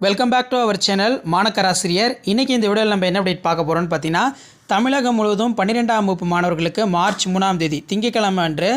Welcome back to our channel மாணக்கராசிரியர். இன்றைக்கி இந்த வீடியோவில் நம்ம என்ன அப்டேட் பார்க்க போகிறோம்னு பார்த்தீங்கன்னா, தமிழகம் முழுவதும் 12ஆம் வகுப்பு மாணவர்களுக்கு மார்ச் 3ஆம் தேதி திங்கட்கிழமை அன்று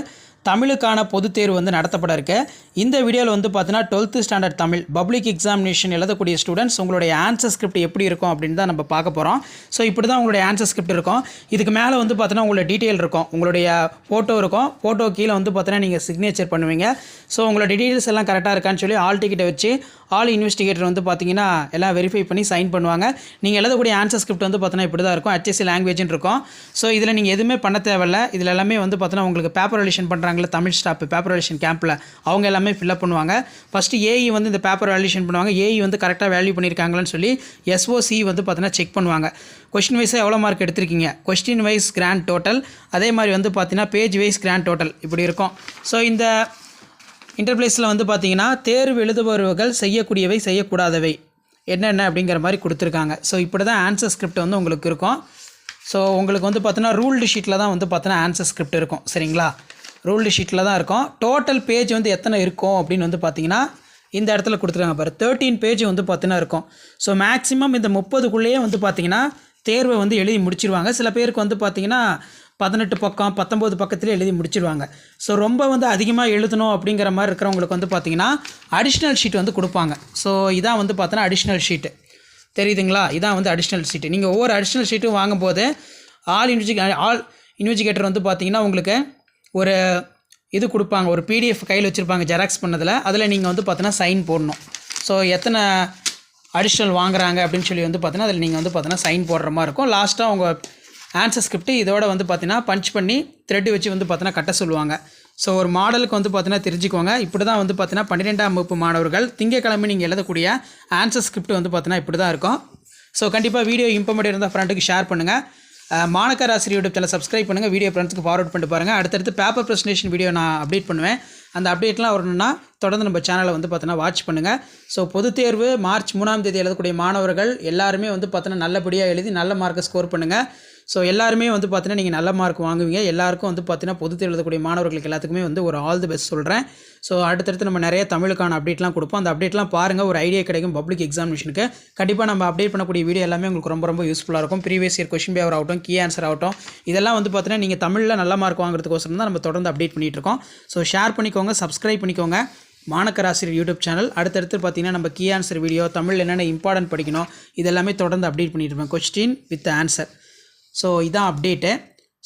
தமிழுக்கான பொதுத் தேர்வு நடத்தப்பட இருக்கு. இந்த வீடியோவில் பார்த்தீங்கன்னா 12th standard Tamil public examination எழுதக்கூடிய ஸ்டூடெண்ட்ஸ் உங்களுடைய ஆன்சர் ஸ்கிரிப்ட் எப்படி இருக்கும் அப்படின்னு தான் நம்ம பார்க்க போகிறோம். ஸோ இப்படி தான் உங்களுடைய ஆன்சர் ஸ்கிரிப்ட் இருக்கும். இதுக்கு மேலே பார்த்தீங்கன்னா உங்களோட டீட்டெயில் இருக்கும், உங்களுடைய ஃபோட்டோ இருக்கும். ஃபோட்டோ கீழே பார்த்தீங்கன்னா நீங்கள் சிக்னேச்சர் பண்ணுவீங்க. ஸோ உங்களோட டீட்டெயில்ஸ் எல்லாம் கரெக்டாக இருக்கான்னு சொல்லி ஆல் டிக்கெட்டை வச்சு ஆல் இன்வெஸ்டிகேட்டர் பார்த்தீங்கன்னா எல்லாம் வெரிஃபை பண்ணி சைன் பண்ணுவாங்க. நீங்கள் எழுதக்கூடிய ஆன்சர் ஸ்கிரிப்ட் பார்த்தீங்கன்னா இப்படி தான் இருக்கும். HSC லாங்குவேஜ்னு இருக்கும். ஸோ இதில் நீங்கள் எதுவுமே பண்ண தேவையில்லை. இதில் எல்லாமே பார்த்தீங்கன்னா உங்களுக்கு பேப்பர் வேலிடேஷன் பண்ணுறாங்களே தமிழ் ஸ்டாஃப் பேப்பர் வேலிடேஷன் கேம்பில் அவங்க எல்லாமே ஃபில்அப் பண்ணுவாங்க. ஃபஸ்ட்டு ஏஇ இந்த பேப்பர் வேலிடேஷன் பண்ணுவாங்க. ஏஇ கரெக்டாக வேல்யூ பண்ணியிருக்காங்களான்னு சொல்லி SOC பார்த்தீங்கன்னா செக் பண்ணுவாங்க. கொஸ்டின் வைஸாக எவ்வளோ மார்க் எடுத்திருக்கீங்க, கொஸ்டின் வைஸ் கிராண்ட் டோட்டல், அதே மாதிரி பார்த்தீங்கன்னா பேஜ் வைஸ் கிராண்ட் டோட்டல் இப்படி இருக்கும். ஸோ இந்த இன்டர்பிளேஸில் பார்த்தீங்கன்னா தேர்வு எழுதுபவர்கள் செய்யக்கூடியவை செய்யக்கூடாதவை என்னென்ன அப்படிங்கிற மாதிரி கொடுத்துருக்காங்க. ஸோ இப்படி தான் ஆன்சர் ஸ்கிரிப்ட் உங்களுக்கு இருக்கும். ஸோ உங்களுக்கு பார்த்தீங்கன்னா ரூல்டு ஷீட்டில் தான் பார்த்தீங்கன்னா ஆன்சர் ஸ்கிரிப்ட் இருக்கும். சரிங்களா, ரூல்டு ஷீட்டில் தான் இருக்கும். டோட்டல் பேஜ் எத்தனை இருக்கும் அப்படின்னு பார்த்தீங்கன்னா இந்த இடத்துல கொடுத்துருக்காங்க பாரு, 13 பேஜ் பார்த்தீங்கன்னா இருக்கும். ஸோ மேக்ஸிமம் இந்த 30க்குள்ளேயே பார்த்தீங்கன்னா தேர்வை எழுதி முடிச்சிருவாங்க. சில பேருக்கு பார்த்தீங்கன்னா 18 பக்கம் 19 பக்கத்துலேயே எழுதி முடிச்சிடுவாங்க. ஸோ ரொம்ப அதிகமாக எழுதணும் அப்படிங்கிற மாதிரி இருக்கிறவங்களுக்கு பார்த்தீங்கன்னா அடிஷ்னல் ஷீட் கொடுப்பாங்க. ஸோ இதான் பார்த்தீங்கன்னா அடிஷ்னல் ஷீட்டு தெரியுதுங்களா, இதான் அடிஷ்னல் ஷீட்டு. நீங்கள் ஒவ்வொரு அடிஷ்னல் ஷீட்டும் வாங்கும்போது ஆல் இன்வெஸ்டிகேட்டர் பார்த்தீங்கன்னா உங்களுக்கு ஒரு இது கொடுப்பாங்க, ஒரு PDF கையில் வச்சுருப்பாங்க ஜெராக்ஸ் பண்ணதில். அதில் நீங்கள் பார்த்தீங்கன்னா சைன் போடணும். ஸோ எத்தனை அடிஷ்னல் வாங்குறாங்க அப்படின்னு சொல்லி பார்த்தீங்கன்னா அதில் நீங்கள் பார்த்தீங்கன்னா சைன் போடுற மாதிரி இருக்கும். லாஸ்ட்டாக உங்கள் ஆன்சர் ஸ்கிரிப்ட் இதோட பார்த்தீங்கன்னா பஞ்ச் பண்ணி த்ரெட்டு வச்சு பார்த்தீங்கன்னா கட்ட சொல்லுவாங்க. ஸோ ஒரு மாடலுக்கு பார்த்தீங்கன்னா தெரிஞ்சுக்கோங்க. இப்படி தான் பார்த்தீங்கன்னா 12ஆம் வகுப்பு மாணவர்கள் திங்கட்கிழமை நீங்கள் எழுதக்கூடிய ஆன்சர் ஸ்கிரிப்ட் பார்த்தீங்கன்னா இப்படி தான் இருக்கும். ஸோ கண்டிப்பாக வீடியோ இம்பார்ட்டன்ட் இருந்தால் ஃப்ரெண்டுக்கு ஷேர் பண்ணுங்கள். மாணக்கராசிரியர் யூடியூப் சேனல் சப்ஸ்கிரைப் பண்ணுங்கள். வீடியோ ஃப்ரெண்ட்ஸ்க்கு ஃபார்வர்ட் பண்ணிட்டு பாருங்கள். அடுத்தடுத்து பேப்பர் ப்ரெசன்டேஷன் வீடியோ நான் அப்டேட் பண்ணுவேன். அந்த அப்டேட்லாம் வரணும்னா தொடர்ந்து நம்ம சேனலை பார்த்தீங்கன்னா வாட்ச் பண்ணுங்கள். ஸோ பொதுத் தேர்வு மார்ச் 3ஆம் தேதி எழுதக்கூடிய மாணவர்கள் எல்லாருமே பார்த்தீங்கன்னா நல்லபடியாக எழுதி நல்ல மார்க்கை ஸ்கோர் பண்ணுங்கள். ஸோ எல்லாருமே பார்த்தீங்கன்னா நீங்கள் நல்ல மார்க் வாங்குவீங்க. எல்லாருக்கும் பார்த்தீங்கன்னா பொதுத் தேர்வு எழுதக்கூடிய மாணவர்களுக்கு எல்லாத்துக்குமே ஒரு ஆல் தி பெஸ்ட் சொல்கிறேன். ஸோ அடுத்தடுத்து நம்ம நிறைய தமிழுக்கான அப்டேட்லாம் கொடுப்போம். அந்த அப்டேட்லாம் பாருங்கள், ஒரு ஐடியா கிடைக்கும் பப்ளிக் எக்ஸாமினேஷனுக்கு. கண்டிப்பாக நம்ம அப்டேட் பண்ணக்கூடிய வீடியோ எல்லாமே உங்களுக்கு ரொம்ப ரொம்ப யூஸ்ஃபுல்லாக இருக்கும். ப்ரீவியஸ் இயர் கொஸ்டின் பேப்பர் ஆகட்டும், கீ ஆன்சர் ஆகட்டும், இதெல்லாம் பார்த்தீங்கன்னா நீங்கள் தமிழில் நல்ல மார்க் வாங்குறதுக்கோசரம் தான் நம்ம தொடர்ந்து அப்டேட் பண்ணிகிட்டு இருக்கோம். ஸோ ஷேர் பண்ணிக்கோங்க, சப்ஸ்கிரைப் பண்ணிக்கோங்க மாணக்கராசிரியர் யூடியூப் சேனல். அடுத்தடுத்து பார்த்தீங்கன்னா நம்ம கீ ஆன்சர் வீடியோ, தமிழ் என்னென்ன இம்பார்ட்டன்ட் படிக்கணும் இதெல்லாமே தொடர்ந்து அப்டேட் பண்ணிட்டு இருப்பேன், கொஸ்டின் வித் ஆன்சர். ஸோ இதான் அப்டேட்டு.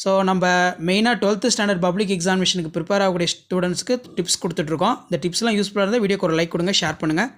ஸோ நம்ம மெயினாக 12th ஸ்டாண்டர்ட் பப்ளிக் எக்ஸாமினேஷனுக்கு ப்ரிப்பேர் ஆகக்கூடிய ஸ்டூடெண்ட்ஸ்க்கு டிப்ஸ் கொடுத்துட்ருக்கோம். இந்த டிப்ஸ்லாம் யூஸ்ஃபுல்லாக இருந்தால் வீடியோக்கு ஒரு லைக் கொடுங்க, ஷேர் பண்ணுங்கள்.